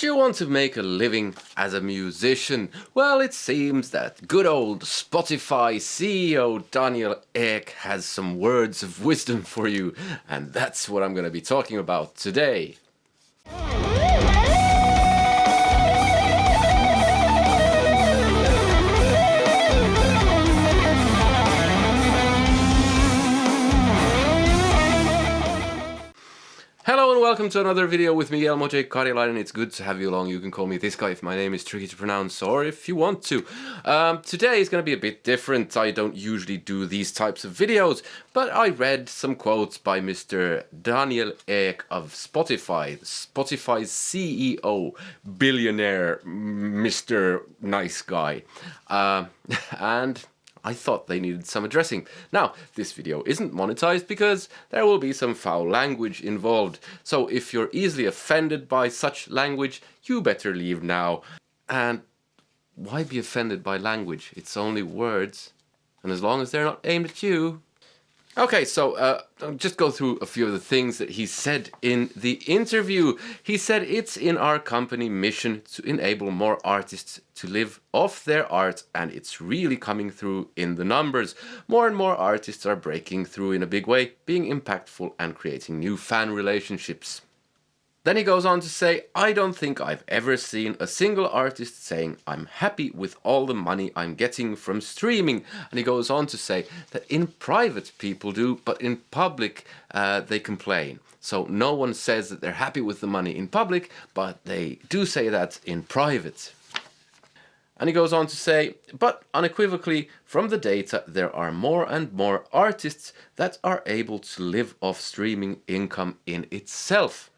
Do you want to make a living as a musician? Well, it seems that good old Spotify CEO Daniel Ek has some words of wisdom for you, and that's what I'm going to be talking about today. Hello and welcome to another video with me, Elmo J. Karjalainen. It's good to have you along. You can call me this guy if my name is tricky to pronounce, or if you want to. Today is going to be a bit different. I don't usually do these types of videos, but I read some quotes by Mr. Daniel Ek of Spotify, Spotify's CEO, billionaire, Mr. Nice Guy. And I thought they needed some addressing. Now, this video isn't monetized because there will be some foul language involved. So if you're easily offended by such language, you better leave now. And why be offended by language? It's only words. And as long as they're not aimed at you. Okay, so I'll just go through a few of the things that he said in the interview. He said it's in our company mission to enable more artists to live off their art, and it's really coming through in the numbers. More and more artists are breaking through in a big way, being impactful and creating new fan relationships. Then he goes on to say, I don't think I've ever seen a single artist saying, I'm happy with all the money I'm getting from streaming. And he goes on to say that in private people do, but in public they complain. So no one says that they're happy with the money in public, but they do say that in private. And he goes on to say, but unequivocally, from the data, there are more and more artists that are able to live off streaming income in itself.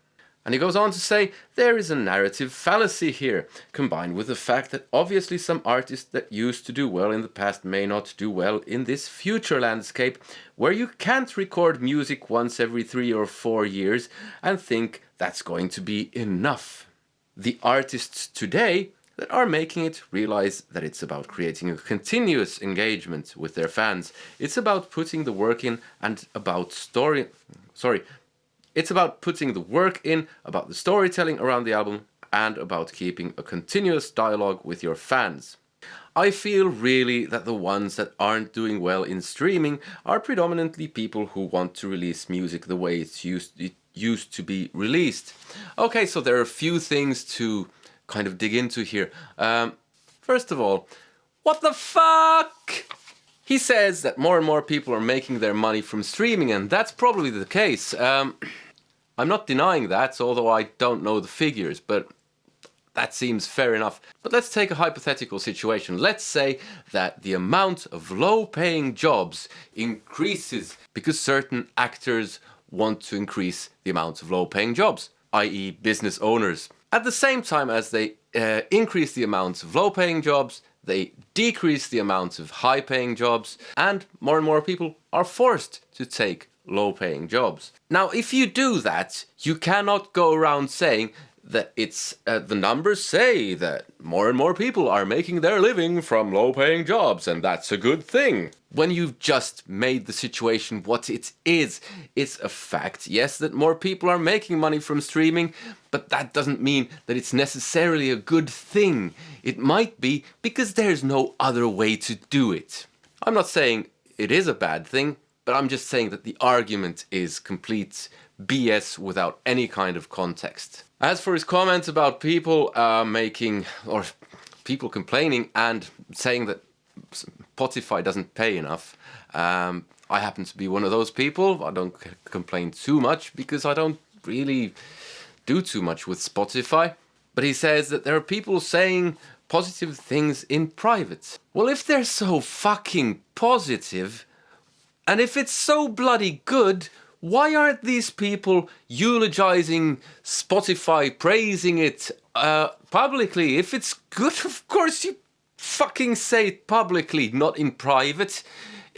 And he goes on to say, there is a narrative fallacy here, combined with the fact that obviously some artists that used to do well in the past may not do well in this future landscape, where you can't record music once every 3 or 4 years and think that's going to be enough. The artists today that are making it realize that it's about creating a continuous engagement with their fans. It's about putting the work in and about It's about putting the work in, about the storytelling around the album, and about keeping a continuous dialogue with your fans. I feel really that the ones that aren't doing well in streaming are predominantly people who want to release music the way it used to be released. Okay, so there are a few things to kind of dig into here. First of all, what the fuck? He says that more and more people are making their money from streaming, and that's probably the case. I'm not denying that, although I don't know the figures, but that seems fair enough. But let's take a hypothetical situation. Let's say that the amount of low-paying jobs increases because certain actors want to increase the amount of low-paying jobs, i.e. business owners. At the same time as they increase the amounts of low-paying jobs, they decrease the amounts of high-paying jobs, and more people are forced to take low-paying jobs. Now, if you do that, you cannot go around saying that it's the numbers say that more and more people are making their living from low-paying jobs, and that's a good thing. When you've just made the situation what it is, it's a fact, yes, that more people are making money from streaming, but that doesn't mean that it's necessarily a good thing. It might be because there's no other way to do it. I'm not saying it is a bad thing, but I'm just saying that the argument is complete BS without any kind of context. As for his comments about people people complaining and saying that Spotify doesn't pay enough, I happen to be one of those people. I don't complain too much because I don't really do too much with Spotify. But he says that there are people saying positive things in private. Well, if they're so fucking positive, and if it's so bloody good, why aren't these people eulogizing Spotify, praising it publicly? If it's good, of course you fucking say it publicly, not in private.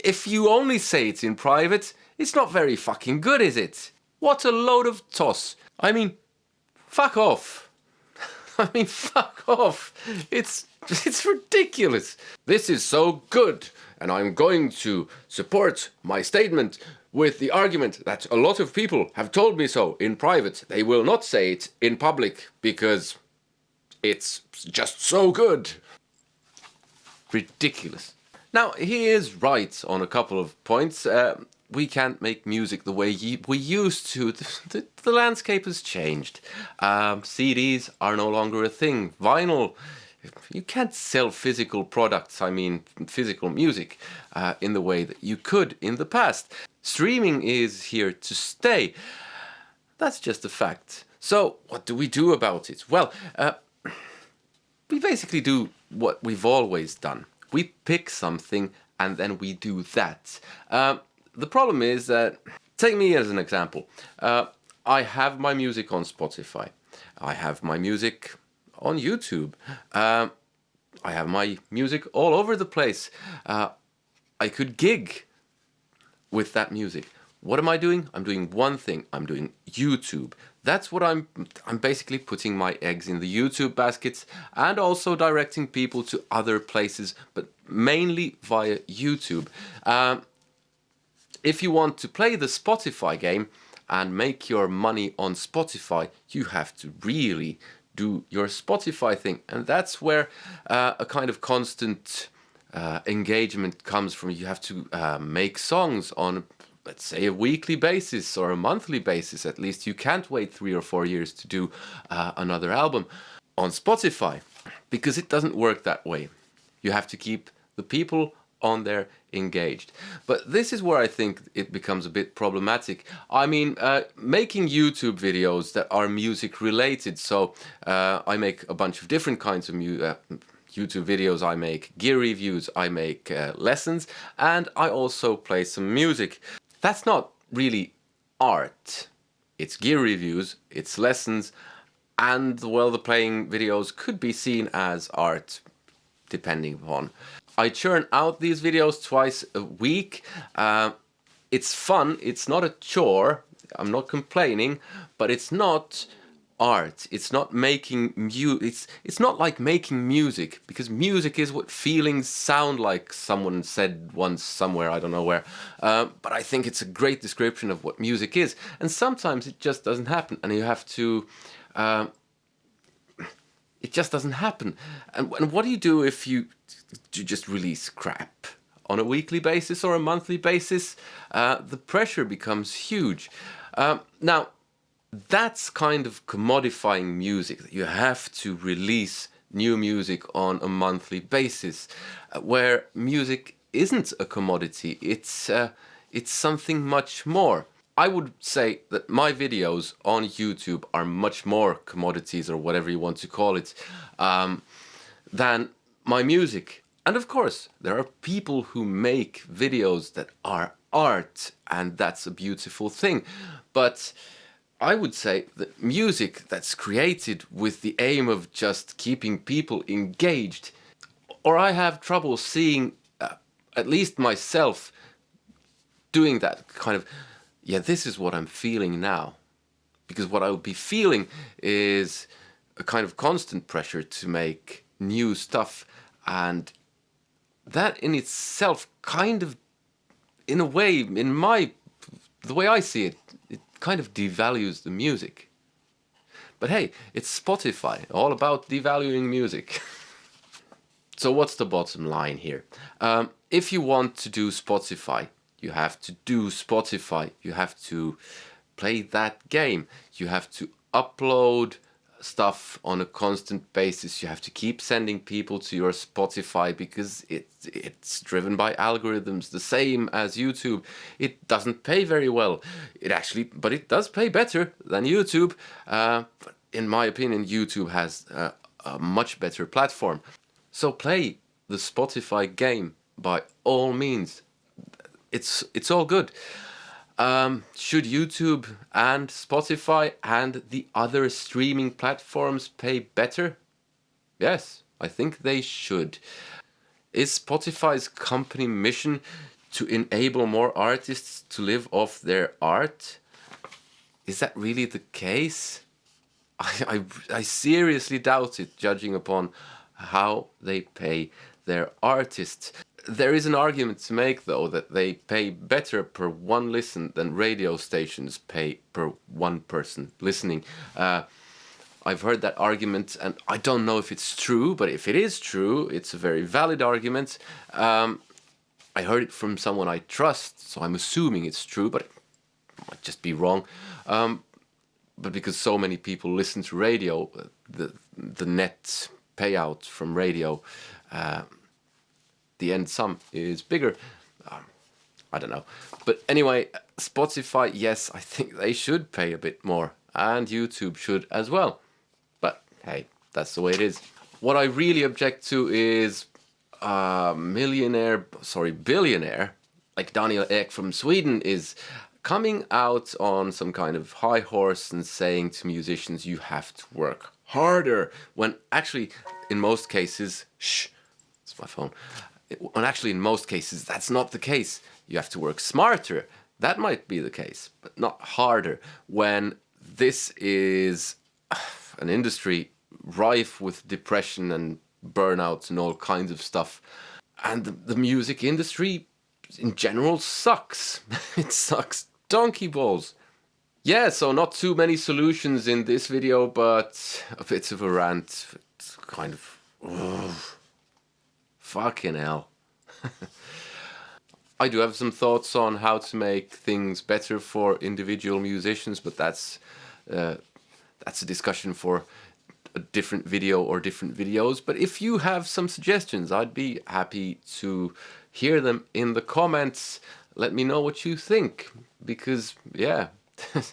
If you only say it in private, it's not very fucking good, is it? What a load of toss. I mean, fuck off. Fuck off. It's ridiculous. This is so good, and I'm going to support my statement with the argument that a lot of people have told me so in private. They will not say it in public because It's just so good. Ridiculous. Now, he is right on a couple of points. We can't make music the way we used to. The landscape has changed. CDs are no longer a thing. Vinyl, you can't sell physical products, I mean physical music, in the way that you could in the past. Streaming is here to stay. That's just a fact. So, what do we do about it? Well, we basically do what we've always done. We pick something and then we do that. The problem is that, take me as an example. I have my music on Spotify. I have my music on YouTube. I have my music all over the place. I could gig with that music. What am I doing? I'm doing one thing. I'm doing YouTube. That's what I'm basically putting my eggs in the YouTube baskets and also directing people to other places, but mainly via YouTube. If you want to play the Spotify game and make your money on Spotify, you have to really do your Spotify thing. And that's where a kind of constant engagement comes from. You have to make songs on, let's say, a weekly basis or a monthly basis. At least you can't wait 3 or 4 years to do another album on Spotify, because it doesn't work that way. You have to keep the people on there engaged. But this is where I think it becomes a bit problematic. I mean, making YouTube videos that are music related. So I make a bunch of different kinds of YouTube videos. I make gear reviews, I make lessons, and I also play some music. That's not really art. It's gear reviews, it's lessons, and well, the playing videos could be seen as art, depending upon. I churn out these videos twice a week. It's fun, it's not a chore, I'm not complaining, but it's not art. It's not making it's not like making music, because music is what feelings sound like, someone said once somewhere, I don't know where. But I think it's a great description of what music is, and sometimes it just doesn't happen, and you have to it just doesn't happen. And what do you do if you just release crap on a weekly basis or a monthly basis? The pressure becomes huge. Now, that's kind of commodifying music, that you have to release new music on a monthly basis, where music isn't a commodity, it's something much more. I would say that my videos on YouTube are much more commodities, or whatever you want to call it, than my music. And of course, there are people who make videos that are art, and that's a beautiful thing. But I would say that music that's created with the aim of just keeping people engaged, or I have trouble seeing, at least myself, doing that kind of, yeah, this is what I'm feeling now. Because what I'll be feeling is a kind of constant pressure to make new stuff, and that in itself kind of, in a way, the way I see it, it kind of devalues the music. But hey, it's Spotify, all about devaluing music. So what's the bottom line here? If you want to do Spotify, you have to do Spotify. You have to play that game. You have to upload stuff on a constant basis. You have to keep sending people to your Spotify, because it's driven by algorithms, the same as YouTube. It doesn't pay very well. But it does pay better than YouTube. But in my opinion, YouTube has a much better platform. So play the Spotify game by all means. It's all good. Should YouTube and Spotify and the other streaming platforms pay better? Yes, I think they should. Is Spotify's company mission to enable more artists to live off their art? Is that really the case? I seriously doubt it, judging upon how they pay their artists. There is an argument to make, though, that they pay better per one listen than radio stations pay per one person listening. I I've heard that argument, and I don't know if it's true, but if it is true, it's a very valid argument. I heard it from someone I trust, so I'm assuming it's true, but it might just be wrong. But because so many people listen to radio, the net payout from radio, the end sum is bigger. I don't know. But anyway, Spotify, yes, I think they should pay a bit more, and YouTube should as well. But hey, that's the way it is. What I really object to is billionaire like Daniel Ek from Sweden is coming out on some kind of high horse and saying to musicians, you have to work harder, when actually in most cases, it's my phone, when actually in most cases that's not the case. You have to work smarter. That might be the case, but not harder, when this is an industry rife with depression and burnouts and all kinds of stuff. And the music industry in general sucks. It sucks donkey balls. Yeah, so not too many solutions in this video, but a bit of a rant. It's kind of... fucking hell. I do have some thoughts on how to make things better for individual musicians, but that's a discussion for a different video or different videos. But if you have some suggestions, I'd be happy to hear them in the comments. Let me know what you think, because yeah, and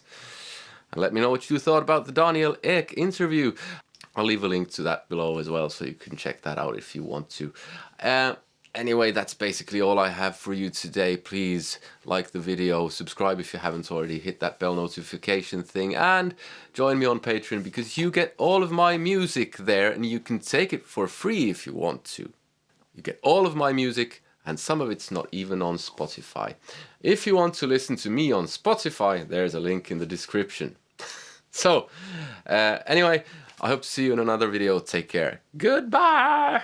let me know what you thought about the Daniel Ek interview. I'll leave a link to that below as well, so you can check that out if you want to. Anyway, that's basically all I have for you today. Please like the video, subscribe if you haven't already, hit that bell notification thing, and join me on Patreon, because you get all of my music there and you can take it for free if you want to. You get all of my music, and some of it's not even on Spotify. If you want to listen to me on Spotify, there's a link in the description. So, anyway, I hope to see you in another video. Take care. Goodbye!